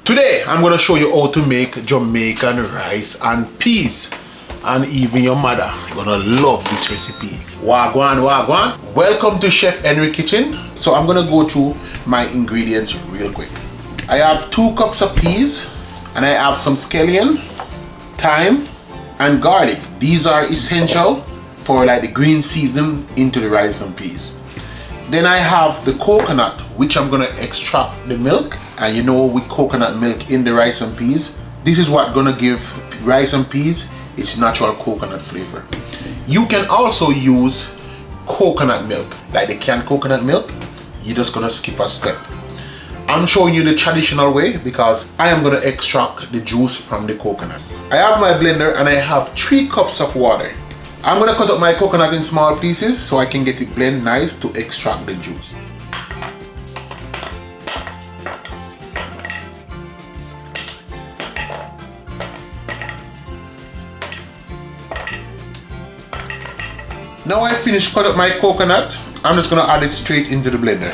Today I'm going to show you how to make Jamaican rice and peas, and even your mother gonna love this recipe. Wagwan, wagwan. Welcome to Chef Henry Kitchen. So I'm gonna go through my ingredients real quick. I have 2 cups of peas, and I have some scallion, thyme, and garlic. These are essential for like the green season into the rice and peas. Then I have the coconut, which I'm gonna extract the milk. And you know, with coconut milk in the rice and peas, this is what gonna give rice and peas its natural coconut flavor. You can also use coconut milk, like the canned coconut milk. You're just gonna skip a step. I'm showing you the traditional way because I am gonna extract the juice from the coconut. I have my blender and I have 3 cups of water. I'm gonna cut up my coconut in small pieces so I can get it blend nice to extract the juice. Now I finished cut up my coconut, I'm just gonna add it straight into the blender.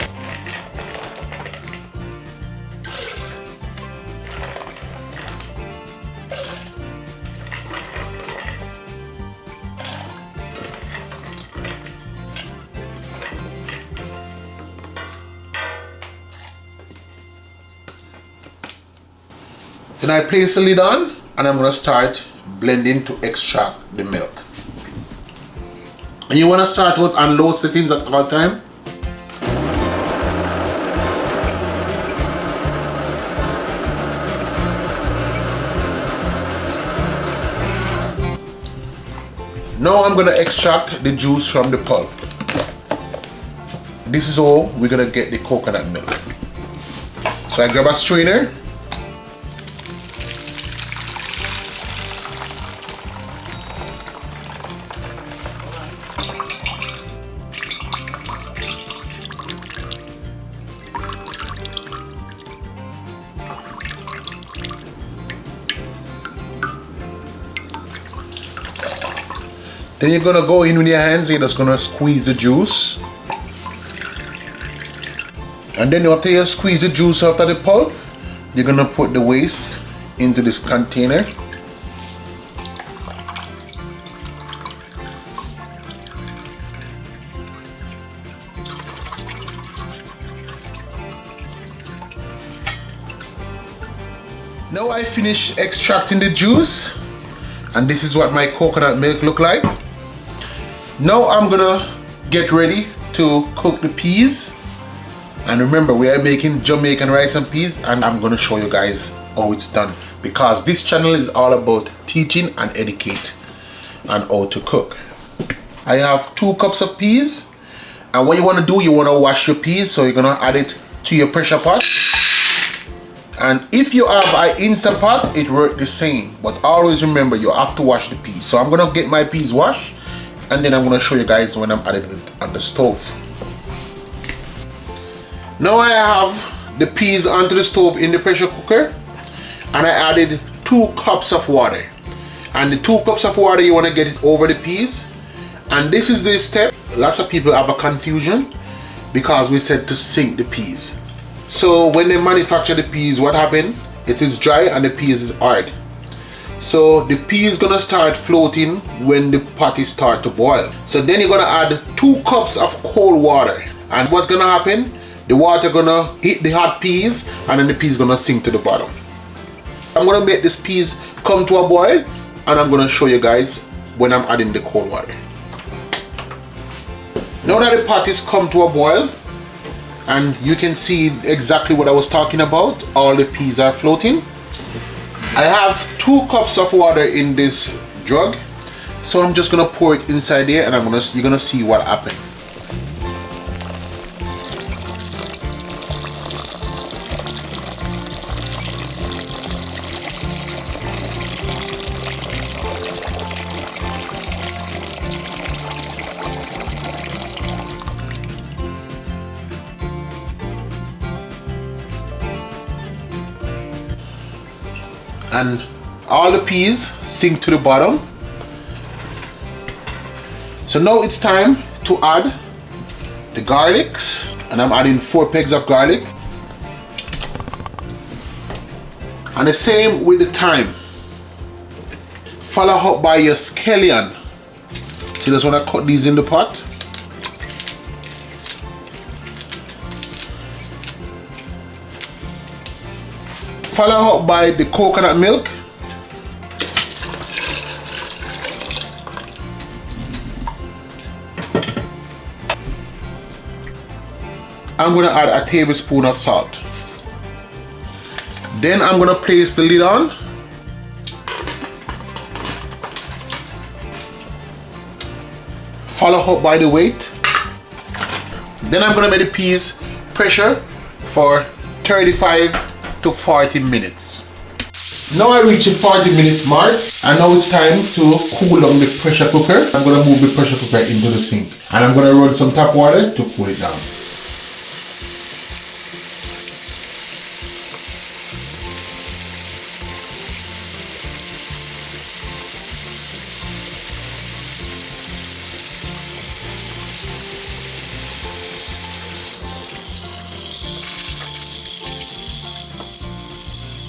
Then I place the lid on and I'm gonna start blending to extract the milk. And you want to start out on low settings at all time. Now I'm going to extract the juice from the pulp. This is how we're going to get the coconut milk. So I grab a strainer. Then you're gonna go in with your hands, you're just gonna squeeze the juice. And then after you squeeze the juice after the pulp, you're gonna put the waste into this container. Now I finished extracting the juice, and this is what my coconut milk look like. Now I'm gonna get ready to cook the peas. And remember, we are making Jamaican rice and peas, and I'm gonna show you guys how it's done, because this channel is all about teaching and educate and how to cook. I have 2 cups of peas, and what you want to do, you want to wash your peas, so you're gonna add it to your pressure pot. And if you have an Instant Pot, it works the same, but always remember you have to wash the peas. So I'm gonna get my peas washed, and then I'm gonna show you guys when I'm adding it on the stove. Now I have the peas onto the stove in the pressure cooker, and I added 2 cups of water. And the 2 cups of water, you want to get it over the peas. And this is the step lots of people have a confusion, because we said to sink the peas. So when they manufacture the peas, what happened? It is dry and the peas is hard. So the pea is gonna start floating when the pot is start to boil. So then you're gonna add 2 cups of cold water. And what's gonna happen? The water gonna hit the hot peas, and then the peas gonna sink to the bottom. I'm gonna make this peas come to a boil, and I'm gonna show you guys when I'm adding the cold water. Now that the pot is come to a boil, and you can see exactly what I was talking about, all the peas are floating. I have 2 cups of water in this jug, so I'm just gonna pour it inside there, and you're gonna see what happened. And all the peas sink to the bottom. So now it's time to add the garlics, and I'm adding 4 pegs of garlic. And the same with the thyme. Follow up by your scallion. So you just want to cut these in the pot. Follow up by the coconut milk. I'm going to add a tablespoon of salt. Then I'm going to place the lid on. Follow up by the weight. Then I'm going to make the peas pressure for 35 to 40 minutes. Now I reach the 40 minutes mark, and now it's time to cool down the pressure cooker. I'm going to move the pressure cooker into the sink, and I'm going to run some tap water to cool it down.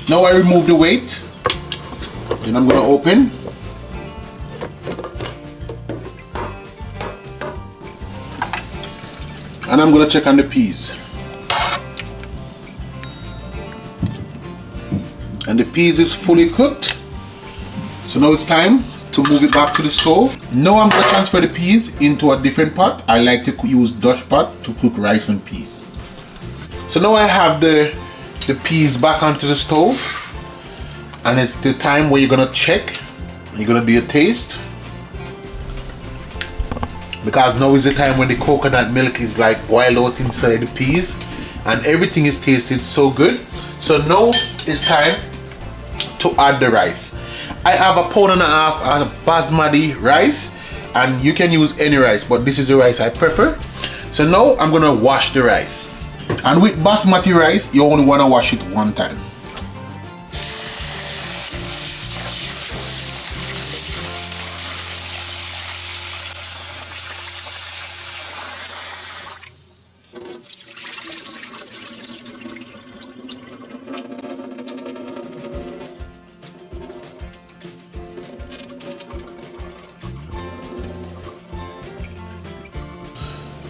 Now I remove the weight, then I'm going to open. And I'm going to check on the peas. And the peas is fully cooked. So now it's time to move it back to the stove. Now I'm going to transfer the peas into a different pot. I like to use Dutch pot to cook rice and peas. So now I have the peas back onto the stove, and it's the time where you're gonna check. You're gonna do your taste, because now is the time when the coconut milk is like boiled out inside the peas and everything is tasted so good. So now it's time to add the rice. I have 1.5 pounds of basmati rice, and you can use any rice, but this is the rice I prefer. So now I'm gonna wash the rice. And with basmati rice, you only want to wash it one time.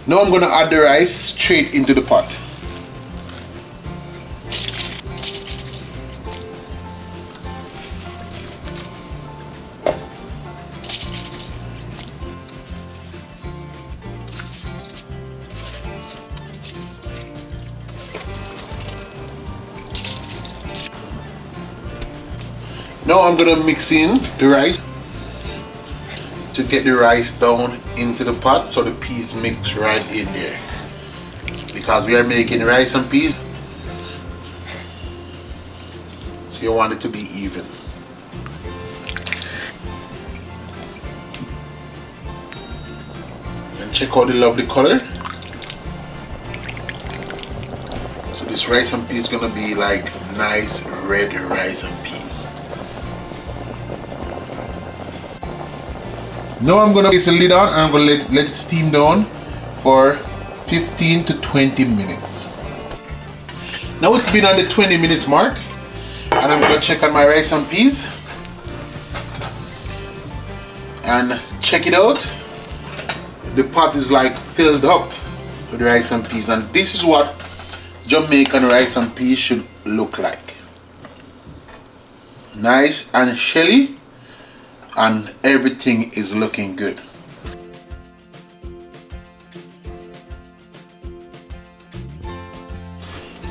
Now I'm going to add the rice straight into the pot. Now I'm going to mix in the rice to get the rice down into the pot so the peas mix right in there, because we are making rice and peas, so you want it to be even. And check out the lovely color. So this rice and peas is gonna be like nice red rice and peas. Now I'm gonna place the lid on and I'm gonna let it steam down for 15 to 20 minutes. Now it's been on the 20 minutes mark, and I'm gonna check on my rice and peas and check it out. The pot is like filled up with rice and peas, and this is what Jamaican rice and peas should look like. Nice and shelly, and everything is looking good.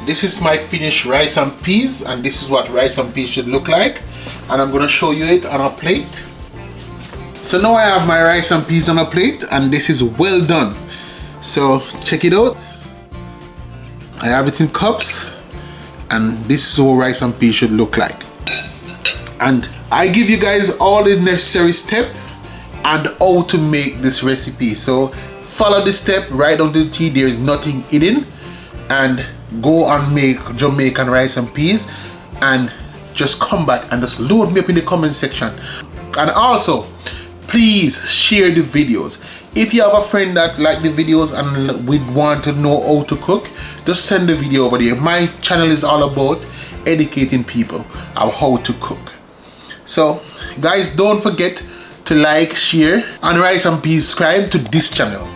This is my finished rice and peas, and this is what rice and peas should look like, and I'm gonna show you it on a plate. So now I have my rice and peas on a plate, and this is well done. So check it out. I have it in cups, and this is how rice and peas should look like. And I give you guys all the necessary steps and how to make this recipe. So follow the step right down to the T. There is nothing hidden, and go and make Jamaican rice and peas, and just come back and just load me up in the comment section. And also, please share the videos. If you have a friend that like the videos and would want to know how to cook, just send the video over there. My channel is all about educating people of how to cook. So guys, don't forget to like, share, and Rice and Peas subscribe to this channel,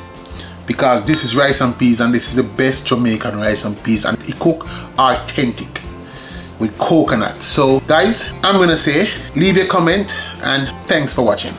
because this is Rice and Peas and this is the best Jamaican rice and peas, and it cook authentic with coconut. So guys, I'm gonna say leave a comment and thanks for watching.